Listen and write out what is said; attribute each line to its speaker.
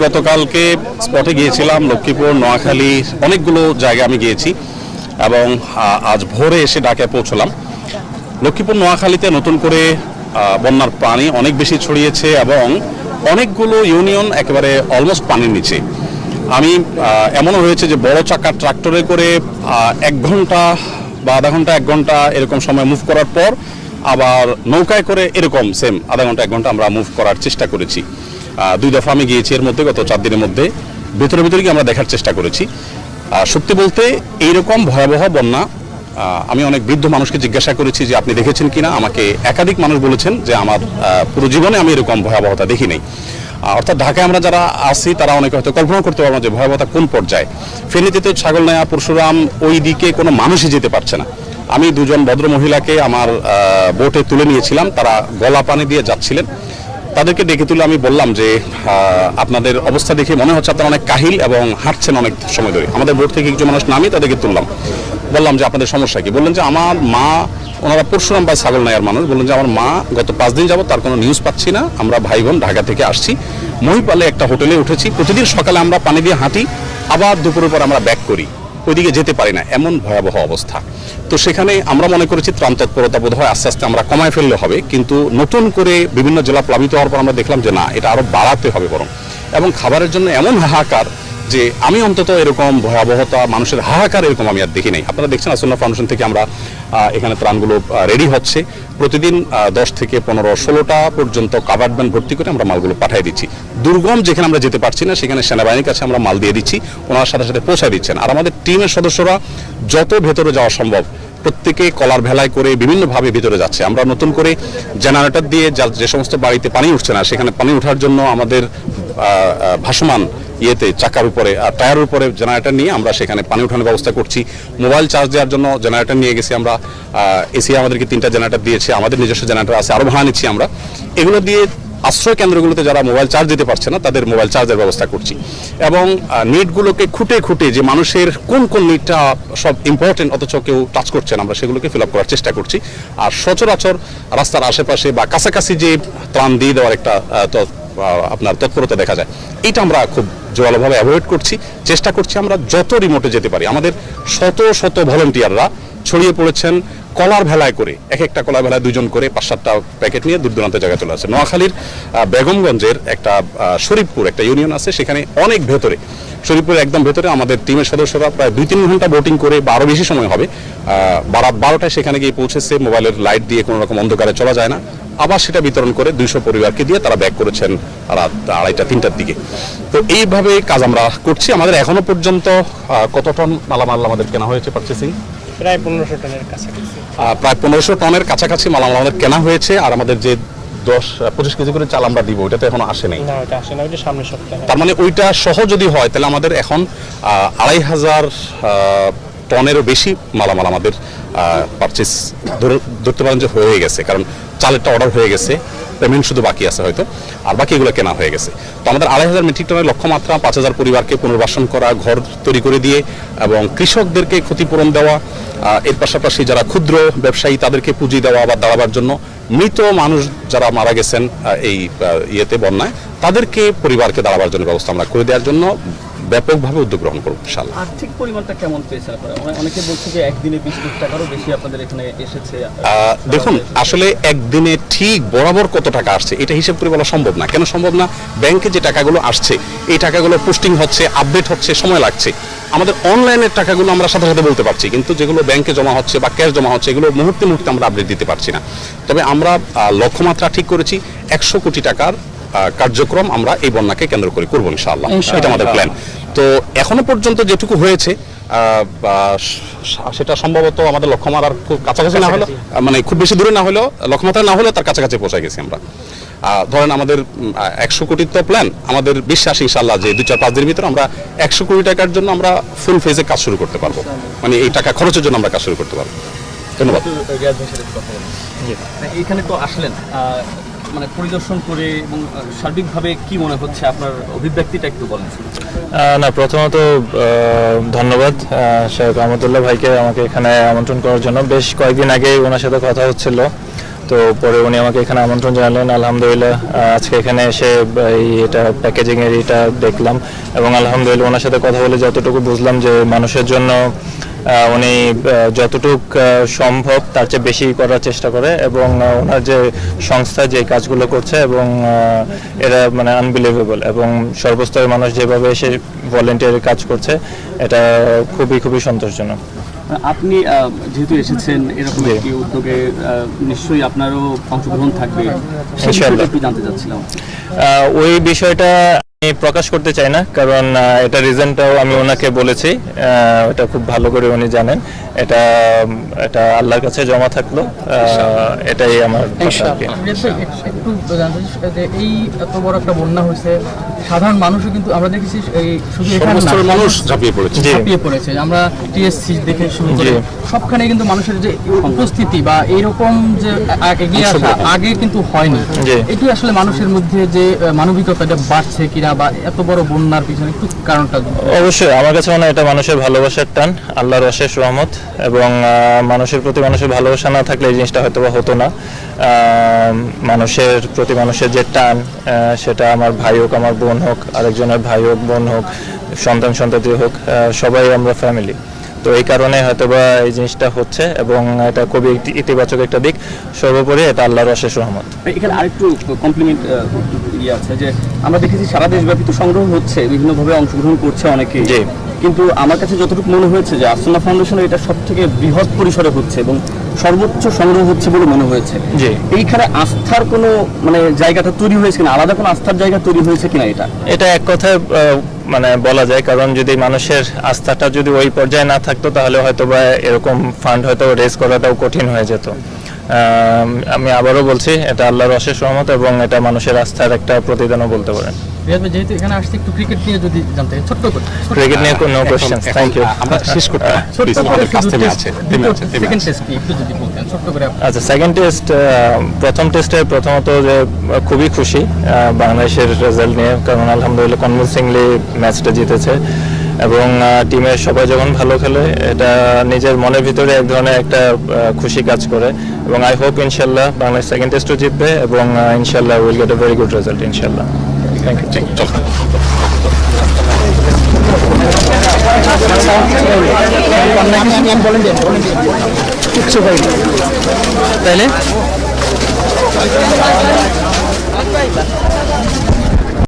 Speaker 1: গতকালকে স্পটে গিয়েছিলাম লক্ষ্মীপুর, নোয়াখালী, অনেকগুলো জায়গায় আমি গিয়েছি এবং আজ ভোরে এসে ঢাকায় পৌঁছলাম। লক্ষ্মীপুর, নোয়াখালীতে নতুন করে বন্যার পানি অনেক বেশি ছড়িয়েছে এবং অনেকগুলো ইউনিয়ন একেবারে অলমোস্ট পানির নিচে। আমি এমনও হয়েছে যে বড় চাকার ট্রাক্টরে করে 1 ঘন্টা বা আধা ঘন্টা 1 ঘন্টা এরকম সময় মুভ করার পর আবার নৌকায় করে এরকম সেম আধা ঘন্টা 1 ঘন্টা আমরা মুভ করার চেষ্টা করেছি। 2 দফা আমি গিয়েছি এর মধ্যে, গত 4 দিনের মধ্যে ভেতরে গিয়ে আমরা দেখার চেষ্টা করেছি। সত্যি বলতে এইরকম ভয়াবহ বন্যা আমি অনেক বৃদ্ধ মানুষকে জিজ্ঞাসা করেছি যে আপনি দেখেছেন কিনা। আমাকে একাধিক মানুষ বলেছেন যে আমার পুরো জীবনে আমি এরকম ভয়াবহতা দেখি নাই। অর্থাৎ ঢাকায় আমরা যারা আছি তারা অনেকে হয়তো কল্পনা করতে পারবো যে ভয়াবহতা কোন পর্যায়ে। ফেনীতে তো ছাগলনাইয়া, পরশুরাম ওই দিকে কোনো মানুষই যেতে পারছে না। আমি 2 জন ভদ্র মহিলাকে আমার বোটে তুলে নিয়েছিলাম, তারা গলা পানি দিয়ে যাচ্ছিলেন। তাদেরকে ডেকে তুলে আমি বললাম যে আপনাদের অবস্থা দেখে মনে হচ্ছে আপনারা অনেক কাহিল এবং হাঁটছেন অনেক সময় ধরে। আমাদের বোট থেকে কিছু মানুষ নামিয়ে তাদেরকে তুললাম, বললাম যে আপনাদের সমস্যা কি। বললেন যে আমার মা, ওনারা পরশুরাম বা ছাগলনাইয়ার মানুষ, বললেন যে আমার মা গত 5 দিন যাবত তার কোনো নিউজ পাচ্ছি না। আমরা ভাই বোন ঢাকা থেকে আসছি, মহিপালে একটা হোটেলে উঠেছি, প্রতিদিন সকালে আমরা পানি দিয়ে হাঁটি, আবার দুপুরের পর আমরা ব্যাক করি, ওইদিকে যেতে পারি না, এমন ভয়াবহ অবস্থা। তো সেখানে আমরা মনে করেছি ত্রাণ তৎপরতা বোধ হয় আস্তে আস্তে আমরা কমায় ফেললে হবে, কিন্তু নতুন করে বিভিন্ন জেলা প্লাবিত হওয়ার পর আমরা দেখলাম যে না, এটা আরো বাড়াতে হবে বরং। এবং খাবারের জন্য এমন হাহাকার যে আমি অন্তত এরকম ভয়াবহতা, মানুষের হাহাকার এরকম আমি আর দেখি নাই। আপনারা দেখছেন আসন্না ফাউন্ডেশন থেকে আমরা এখানে ত্রাণগুলো রেডি হচ্ছে। প্রতিদিন 10 থেকে 15, 16টা পর্যন্ত কাভার্ড ভ্যান ভর্তি করে আমরা মালগুলো পাঠিয়ে দিচ্ছি। দুর্গম যেখানে আমরা যেতে পারছি না সেখানে সেনাবাহিনীর কাছে আমরা মাল দিয়ে দিচ্ছি, ওনার সাথে সাথে পৌঁছায় দিচ্ছেন। আর আমাদের টিমের সদস্যরা যত ভেতরে যাওয়া সম্ভব প্রত্যেকে কলার ভেলায় করে বিভিন্নভাবে ভিতরে যাচ্ছে। আমরা নতুন করে জেনারেটর দিয়ে যে সমস্ত বাড়িতে পানি উঠছে না সেখানে পানি ওঠার জন্য আমাদের ভাসমান ইয়েতে চাকার উপরে টায়ারের উপরে জেনারেটর নিয়ে আমরা সেখানে পানি উঠানোর ব্যবস্থা করছি। মোবাইল চার্জ দেওয়ার জন্য জেনারেটর নিয়ে গেছি আমরা, এসি আমাদেরকে 3টা জেনারেটর দিয়েছে, আমাদের নিজস্ব জেনারেটর আছে, আরও ভাড়া নিচ্ছি আমরা। এগুলো দিয়ে আশ্রয় কেন্দ্রগুলোতে যারা মোবাইল চার্জ দিতে পারছে না তাদের মোবাইল চার্জের ব্যবস্থা করছি। এবং নিডগুলোকে খুঁটে খুঁটে যে মানুষের কোন কোন নিডটা সব ইম্পর্টেন্ট অথচ কেউ টাচ করছে না, আমরা সেগুলোকে ফিল আপ করার চেষ্টা করছি। আর সচরাচর রাস্তার আশেপাশে বা কাছাকাছি যে ত্রাণ দিয়ে দেওয়ার একটা আপনার তৎপরতা দেখা যায়, এটা আমরা খুব জোরালোভাবে অ্যাভয়েড করছি, চেষ্টা করছি আমরা যত রিমোটে যেতে পারি। আমাদের শত শত ভলেন্টিয়াররা ছড়িয়ে পড়েছেন কলার ভেলায় করে, একটা কলার ভেলায় 2 জন করে 5-7টা প্যাকেট নিয়ে দূর দূরান্তের জায়গায় চলে আসে। নোয়াখালীর বেগমগঞ্জের একটা শরীফপুর একটা ইউনিয়ন আছে, সেখানে অনেক ভেতরে, শরীফপুরের একদম ভেতরে আমাদের টিমের সদস্যরা প্রায় 2-3 ঘন্টা বোটিং করে বা আরও বেশি সময় হবে, রাত 12টায় সেখানে গিয়ে পৌঁছেছে। মোবাইলের লাইট দিয়ে কোনো রকম অন্ধকারে চলা যায় না, আবার সেটা বিতরণ করে 200 পরিবারকে দিয়ে তারা ব্যাক করেছেন রাত 2:30-3টার দিকে। তো এইভাবে কাজ আমরা করছি। আমাদের এখনো পর্যন্ত কত টন মালামাল আমাদের কেনা হয়েছে পারচেসিং?
Speaker 2: প্রায় 1500 টনের কাছাকাছি।
Speaker 1: প্রায় 1500 টনের কাছাকাছি মালামাল আমাদের কেনা হয়েছে। আর আমাদের যে 10-25 কেজি করে চাল আমরা দিব, ওইটা তো এখনো আসে নাই।
Speaker 2: না, ওটা আসে না, ওইটা সামনের সপ্তাহে।
Speaker 1: তার মানে ওইটা সহ যদি হয় তাহলে আমাদের এখন 2500 টনেরও বেশি মালামাল আমাদের পারচেস ধরতে পারেন যে হয়ে গেছে, কারণ চালেরটা অর্ডার হয়ে গেছে, পেমেন্ট শুধু বাকি আছে হয়তো, আর বাকি এগুলো কেনা হয়ে গেছে। তো আমাদের 2500 মেট্রিক টনের লক্ষ্যমাত্রা, 5000 পরিবারকে পুনর্বাসন করা, ঘর তৈরি করে দিয়ে এবং কৃষকদেরকে ক্ষতিপূরণ দেওয়া, এর পাশাপাশি যারা ক্ষুদ্র ব্যবসায়ী তাদেরকে পুঁজি দেওয়া বা দাঁড়াবার জন্য, মৃত মানুষ যারা মারা গেছেন এই ইয়েতে বন্যায় তাদেরকে পরিবারকে দাঁড়াবার জন্য ব্যবস্থা আমরা করে দেওয়ার জন্য ব্যাপকভাবে উদ্যোগ গ্রহণ করব ইনশাআল্লাহ।
Speaker 3: আর্থিক পরিমাণটা কেমন পেয়েছেন আপনারা? অনেকে বলছে যে একদিনে 20 লাখ টাকারও বেশি আপনাদের এখানে এসেছে।
Speaker 1: দেখুন, আসলে একদিনে ঠিক বরাবর কত টাকা আসছে এটা হিসাব করে বলা সম্ভব না। কেন সম্ভব না? ব্যাংকে যে টাকাগুলো আসছে এই টাকাগুলো পোস্টিং হচ্ছে, আপডেট হচ্ছে, সময় লাগছে। আমাদের অনলাইনের টাকাগুলো আমরা সাথে সাথে বলতে পারছি, কিন্তু যেগুলো ব্যাংকে জমা হচ্ছে বা ক্যাশ জমা হচ্ছে এগুলো মুহূর্তে মুহূর্তে আমরা আপডেট দিতে পারছি না। তবে আমরা লক্ষ্যমাত্রা ঠিক করেছি, 100 কোটি টাকার কার্যক্রম আমরা এই বন্যাকে কেন্দ্র করে করবো ইনশাআল্লাহ, এটা আমাদের প্ল্যান। তো এখনো পর্যন্ত যেটুকু হয়েছে সেটা সম্ভবত আমাদের লক্ষ্যমাত্রার খুব কাছাকাছি না হলেও, মানে খুব বেশি দূরে না হলেও, লক্ষ্যমাত্রা না হলেও তার কাছাকাছি পৌঁছে গেছি আমরা। ধরেন আমাদের 100 কোটির তো প্ল্যান, আমাদের বিশ্বাস ইনশাআল্লাহ যে 2-4-5 দিনের ভিতরে আমরা 100 কোটি টাকার জন্য আমরা ফুল ফেজে কাজ শুরু করতে পারবো, মানে এই টাকা খরচের জন্য আমরা কাজ শুরু করতে পারবো। ধন্যবাদ।
Speaker 3: এখানে তো আসলেন, মানে পরিদর্শন করে এবং সার্বিকভাবে কি মনে হচ্ছে, আপনার অভিব্যক্তিটা একটু বলেন।
Speaker 2: না, প্রথমত ধন্যবাদ শেখ আহমদুল্লাহ ভাইকে আমাকে এখানে আমন্ত্রণ করার জন্য। বেশ কয়েকদিন আগে ওনার সাথে কথা হচ্ছিল, তো পরে উনি আমাকে এখানে আমন্ত্রণ জানালেন। আলহামদুলিল্লাহ আজকে এখানে এসে এটা প্যাকেজিংয়ের এটা দেখলাম এবং আলহামদুলিল্লাহ ওনার সাথে কথা বলে যতটুকু বুঝলাম যে মানুষের জন্য উনি যতটুক সম্ভব তার চেয়ে বেশি করার চেষ্টা করে এবং ওনার যে সংস্থা যে কাজগুলো করছে এবং এরা মানে আনবিলিভেবল এবং সর্বস্তরের মানুষ যেভাবে এসে ভলেন্টিয়ারের কাজ করছে এটা খুবই সন্তোষজনক।
Speaker 3: আপনি যেহেতু এসেছেন এরকম একটি উদ্যোগে, নিশ্চয়ই আপনারও অংশগ্রহণ থাকবে, সেই বিষয়টা একটু জানতে চাচ্ছিলাম।
Speaker 2: ওই বিষয়টা আমি প্রকাশ করতে চাই না, কারণ এটা রিজনটাও আমি ওনাকে বলেছি, এটা খুব ভালো করে উনি জানেন। এটা আল্লাহর কাছে জমা থাকলো, এটাই আমার কথা আর কি।
Speaker 4: একটু জানতে চাই যে এই এত বড় একটা বন্যা হয়েছে, সাধারণ মানুষও কিন্তু আমরা দেখেছি এই শুধু এখানে না,
Speaker 1: মানুষ ঝাঁপিয়ে
Speaker 4: পড়েছে। আমরা টিএসসি দেখে শুরু করে সবখানে কিন্তু মানুষের যে উপস্থিতি বা এইরকম যে এগিয়ে আসা আগে কিন্তু হয়নি। এটি আসলে মানুষের মধ্যে যে মানবিকতাটা বাড়ছে কিনা বা এত বড় বন্যার পিছনে একটু কারণটা?
Speaker 2: অবশ্যই আমার কাছে মনে হয় এটা মানুষের ভালোবাসার টান, আল্লাহর অশেষ রহমত, এবং মানুষের প্রতি মানুষের ভালোবাসা না থাকলে এই জিনিসটা হয়তো বা হতো না। মানুষের প্রতি মানুষের যে টান, সেটা আমার ভাই হোক, আমার বোন হোক, আরেকজনের ভাই হোক, বোন হোক, সন্তান-সন্ততি হোক, সবাই আমরা ফ্যামিলি। তো এই কারণে হয়তোবা এই জিনিসটা হচ্ছে এবং এটা খুবই ইতিবাচক একটা দিক। সর্বোপরি এটা আল্লাহর অশেষ রহমত।
Speaker 3: এখানে আরেকটু কমপ্লিমেন্ট আছে যে আমরা দেখেছি সারা দেশব্যাপী তো সংগ্রহ হচ্ছে, বিভিন্নভাবে অংশগ্রহণ করছে অনেকে, কিন্তু আমার কাছে যতটুকু মনে হয়েছে যে আসন্না ফাউন্ডেশনের এটা সব থেকে বৃহৎ পরিসরে হচ্ছে এবং সর্বোচ্চ সংগ্রহ হচ্ছে বলে মনে হয়েছে। এইখানে আস্থার কোনো মানে জায়গাটা তৈরি হয়েছে কিনা, আলাদা কোনো আস্থার জায়গা তৈরি হয়েছে কিনা?
Speaker 2: এটা এক কথায় মানে বলা যায়, কারণ যদি মানুষের আস্থাটা যদি ওই পর্যায়ে না থাকতো তাহলে হয়তো বা এরকম ফান্ড হয়তো রেজ করাটাও কঠিন হয়ে যেত। আমি আবারও বলছি, এটা আল্লাহর অশেষ রহমত এবং এটা মানুষের আস্থার একটা প্রতিদানও বলতে পারেন।
Speaker 4: যেহেতু এখানে আসছে একটু ক্রিকেট নিয়ে যদি জানতে, ছোট্ট করে।
Speaker 2: ক্রিকেট নিয়ে কোনো কোশ্চেন? Thank you.
Speaker 1: আমরা শেষ করতে
Speaker 2: আচ্ছা, সেকেন্ড টেস্ট, প্রথম টেস্টে প্রথমত যে খুবই খুশি বাংলাদেশের রেজাল্ট নিয়ে, কারণ আলহামদুলিল্লাহ কনভিনসিংলি ম্যাচটা জিতেছে এবং টিমের সবাই যখন ভালো খেলে এটা নিজের মনের ভিতরে এক ধরনের একটা খুশি কাজ করে এবং আই হোপ ইনশাল্লাহ বাংলাদেশ সেকেন্ড টেস্টও জিতবে এবং ইনশাল্লাহ will get a very good result ইনশাল্লাহ। Thank you.
Speaker 4: তাইলে